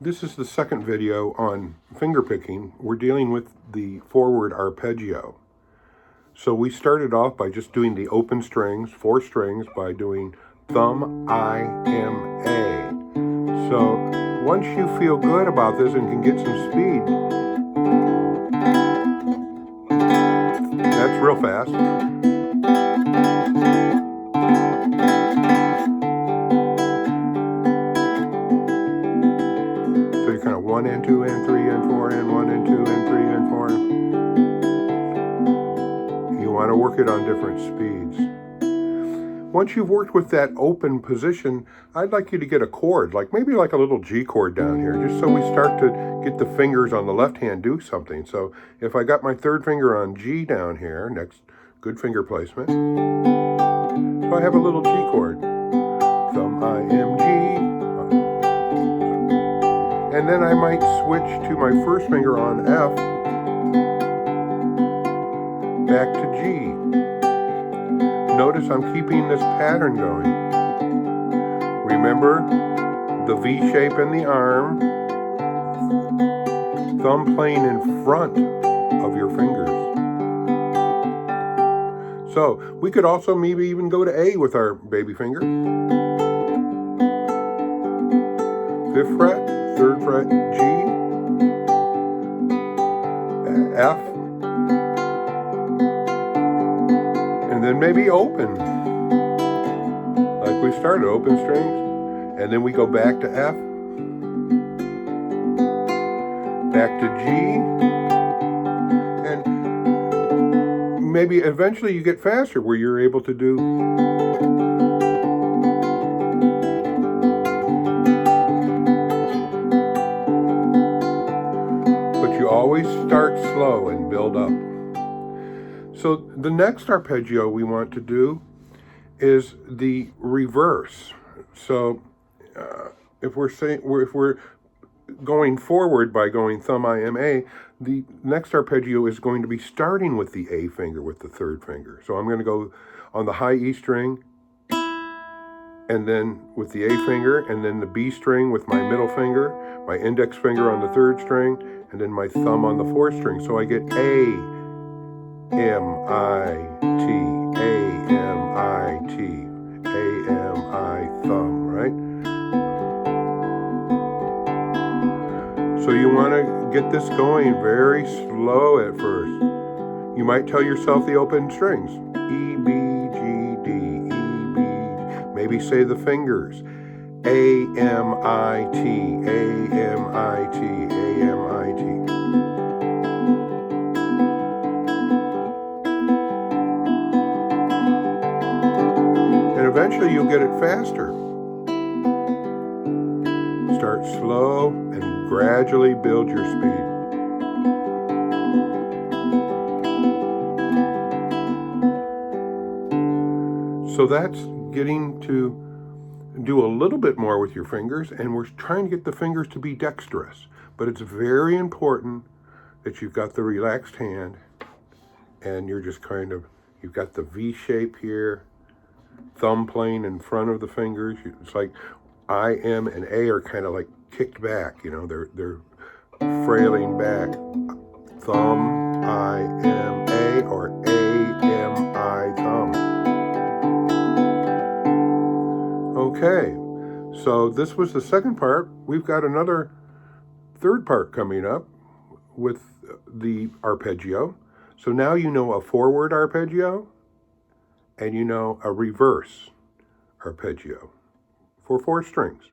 This is the second video on finger picking. We're dealing with the forward arpeggio. So we started off by just doing the open strings, 4 strings, by doing thumb, I, M, A. So once you feel good about this and can get some speed, that's real fast. So you're kind of 1 and 2 and 3 and 4 and 1 and 2 and 3 and 4. You want to work it on different speeds. Once you've worked with that open position, I'd like you to get a chord, maybe like a little G chord down here, just so we start to get the fingers on the left hand do something. So if I got my 3rd finger on G down here, next, good finger placement. So I have a little G chord. Thumb, I, M, G. And then I might switch to my 1st finger on F, back to G. Notice I'm keeping this pattern going. Remember the V shape in the arm, thumb playing in front of your fingers. So we could also maybe even go to A with our baby finger. 5th fret, 3rd fret, G, F, and then maybe open, like we started, open strings, and then we go back to F, back to G, and maybe eventually you get faster where you're able to do you always start slow and build up. So the next arpeggio we want to do is the reverse. So if we're going forward by going thumb, I, M, A, the next arpeggio is going to be starting with the A finger, with the 3rd finger. So I'm going to go on the high E string, and then with the A finger, and then the B string with my middle finger, my index finger on the 3rd string, and then my thumb on the 4th string. So I get A, M, I, T, A, M, I, T, A, M, I, thumb, right? So you want to get this going very slow at first. You might tell yourself the open strings. E, B, G, D, E, B. Maybe say the fingers. A, M, I, T, A, M, I, T, A, M, I, T. And eventually you'll get it faster. Start slow and gradually build your speed. So that's getting to do a little bit more with your fingers, and we're trying to get the fingers to be dexterous. But it's very important that you've got the relaxed hand, and you're just you've got the V shape here, thumb playing in front of the fingers. It's like I, M, and A are kind of like kicked back, they're frailing back. Thumb, I, M, A, or A, M, I, thumb. Okay, so this was the second part. We've got another 3rd part coming up with the arpeggio. So now you know a forward arpeggio and you know a reverse arpeggio for 4 strings.